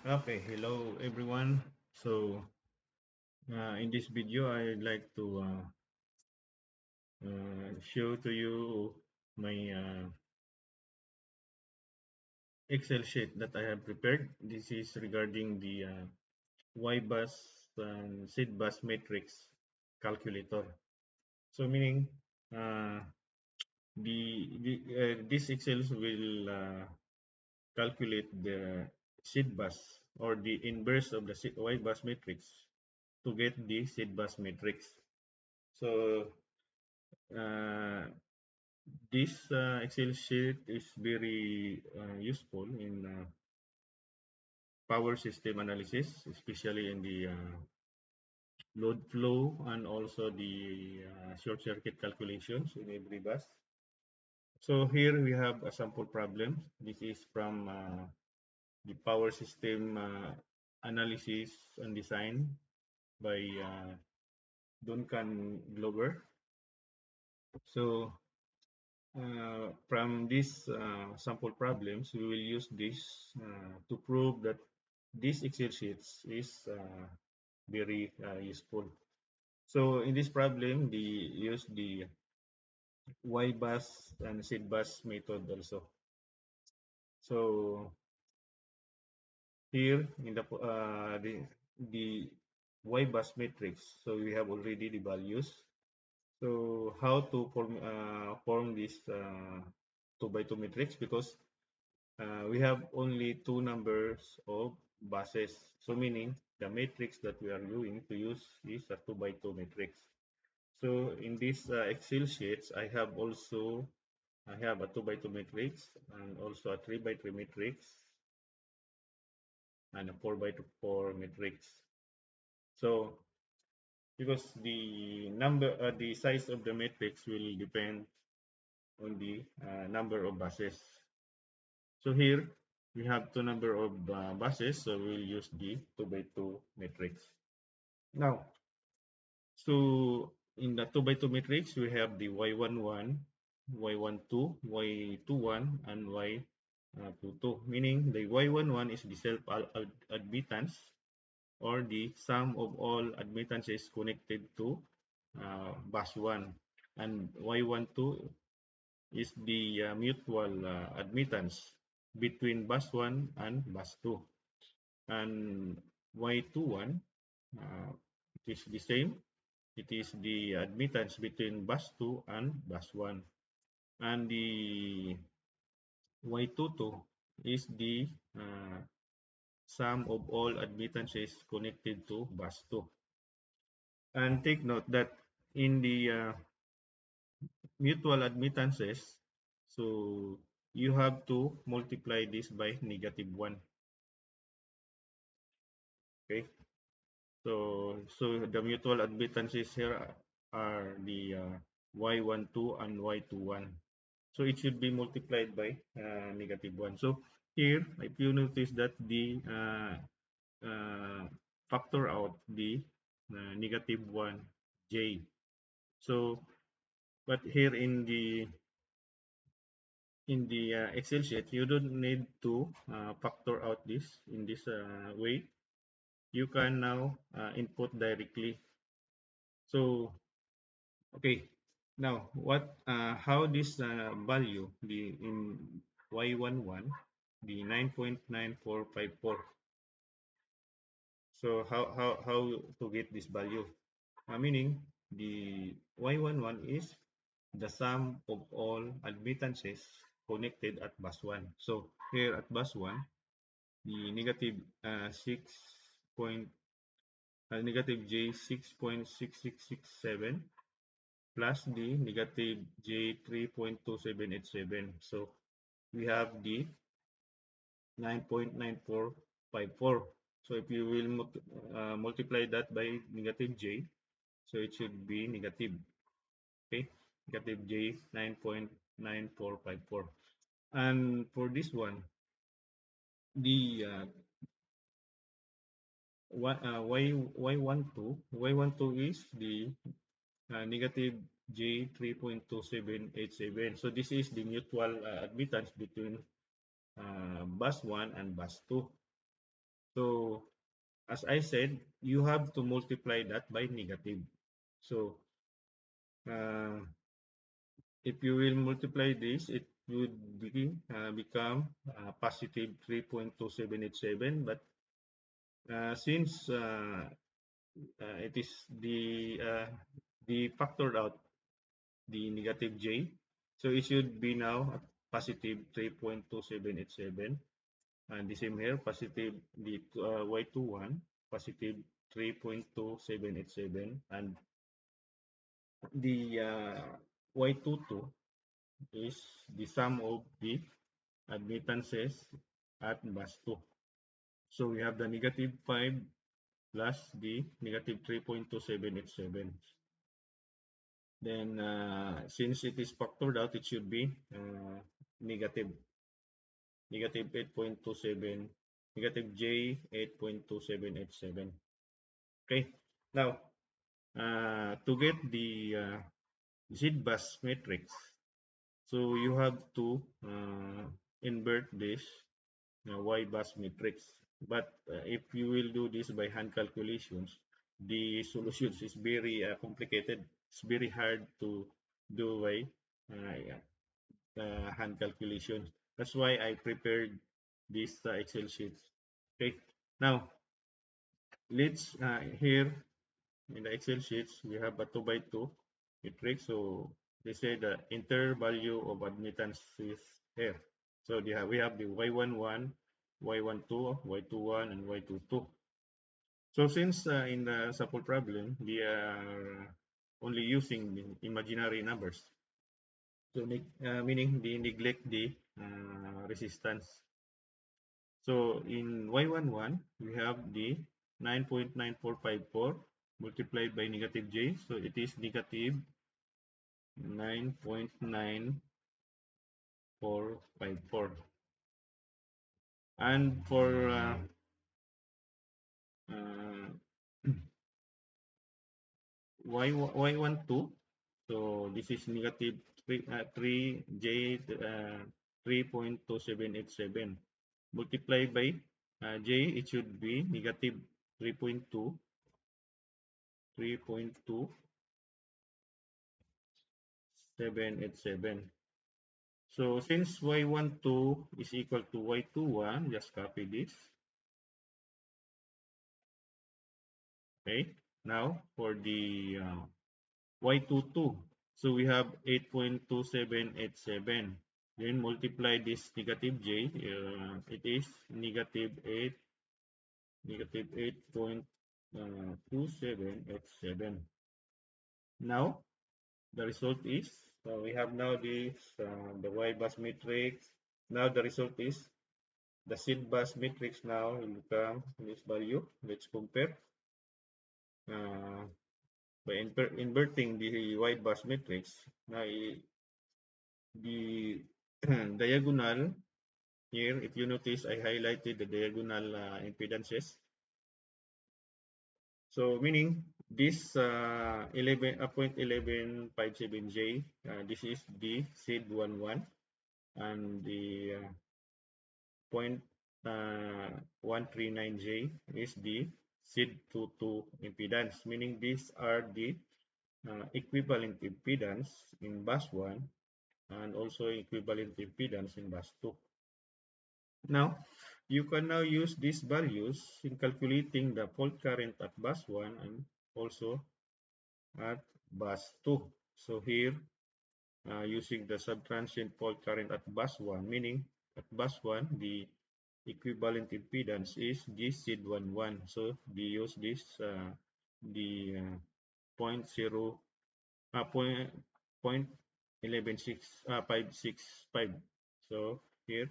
Okay, hello everyone. In this video, I'd like to show to you my Excel sheet that I have prepared. This is regarding the Y-bus and Z-bus matrix calculator. So meaning uh, this Excel will calculate the Z-bus or the inverse of the Y-bus matrix to get the Z-bus matrix. So uh, this Excel sheet is very useful in power system analysis, especially in the load flow and also the short circuit calculations in every bus. So here we have a sample problem. This is from the power system analysis and design by Duncan Glover. So from these sample problems, we will use this to prove that this Excel sheets is very useful. So in this problem, they use the Y-bus and Z-bus method also. So here in the Y-bus matrix, so we have already the values. So how to form this 2 by 2 matrix, because we have only two numbers of buses. So meaning the matrix that we are going to use is a 2 by 2 matrix. So in this Excel sheets, I have a 2 by 2 matrix and also a 3 by 3 matrix and a 4 by 4 matrix. So because the size of the matrix will depend on the number of buses. So here we have two number of buses, so we'll use the 2 by 2 matrix. Now, so in the 2 by 2 matrix, we have the y11, y12, y21, and y22, meaning the y11 is the self-admittance or the sum of all admittances connected to bus 1, and y12 is the mutual admittance between bus 1 and bus 2, and y21 it is the same. It is the admittance between bus 2 and bus 1, and the y22 is the sum of all admittances connected to bus 2. And take note that in the mutual admittances, so you have to multiply this by negative 1. Okay, so the mutual admittances here are the y12 and y21. So it should be multiplied by negative 1. So here, if you notice that the factor out the negative 1 j. So, but here in the Excel sheet, you don't need to factor out this in this way. You can now input directly. So, okay. Now, how this value, the in y11, the 9.9454. So how to get this value? Meaning the y11 is the sum of all admittances connected at bus 1. So here at bus 1, the negative 6 point negative j 6.6667 plus the negative j 3.2787. So we have the 9.9454. So if you will multiply that by negative j, so it should be negative. Okay, negative j 9.9454. And for this one, the y12 is the negative j 3.2787. So this is the mutual admittance between bus 1 and bus 2. So as I said, you have to multiply that by negative. So uh, if you will multiply this, it would become positive 3.2787. But since it is the factored out the negative j, so it should be now at positive 3.2787. And the same here, positive the y21, positive 3.2787, and the y22 is the sum of the admittances at bus 2. So we have the negative 5 plus the negative 3.2787. Then since it is factored out, it should be negative 8.27, negative j 8.2787. Okay, now to get the Z-bus matrix, so you have to invert this Y-bus matrix. But if you will do this by hand calculations, the solutions is very complicated. It's very hard to do by hand calculations. That's why I prepared these Excel sheets. Okay, now let's here in the Excel sheets we have a 2 by 2 matrix. So they say the enter value of admittance is here. So we have the y11, y12, y21, and y22. So since in the sample problem we are only using the imaginary numbers, so meaning they neglect the resistance. So in y11 we have the 9.9454 multiplied by negative j, so it is negative 9.9454. And for y12, so this is negative 3j 3.2787 multiplied by j, it should be negative 3.2787. So since y12 is equal to y21, just copy this. Okay, now for the y22, so we have 8.2787. Then multiply this negative j, it is negative 8.2787. Now the result is we have now this the y-bus matrix. Now the result is the Z-bus matrix now will become this value. Let's compare by inverting the Y-bus matrix. Now the diagonal here, if you notice, I highlighted the diagonal impedances. So meaning this 0.1157J, this is the Z11, and the 0.139J is the Z22 impedance, meaning these are the equivalent impedance in bus 1 and also equivalent impedance in bus 2. Now, you can now use these values in calculating the fault current at bus 1 and also at bus 2. So here, using the subtransient fault current at bus 1, meaning at bus 1, the equivalent impedance is this Z11. So we use this the 0.0 point 565. So here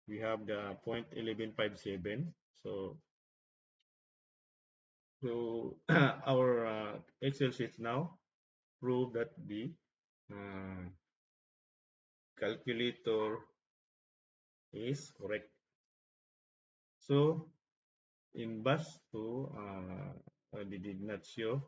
we have the 0.1157. So our Excel sheets now prove that the calculator is correct. So in bus 2, they did not show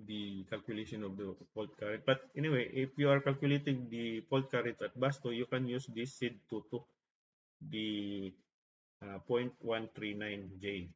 the calculation of the fault current. But anyway, if you are calculating the fault current at bus 2, you can use this Z22, the 0.139 J.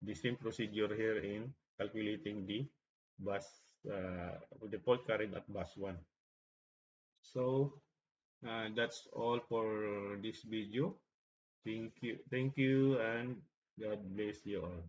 The same procedure here in calculating the bus, the fault current at bus 1. So that's all for this video. Thank you, and God bless you all.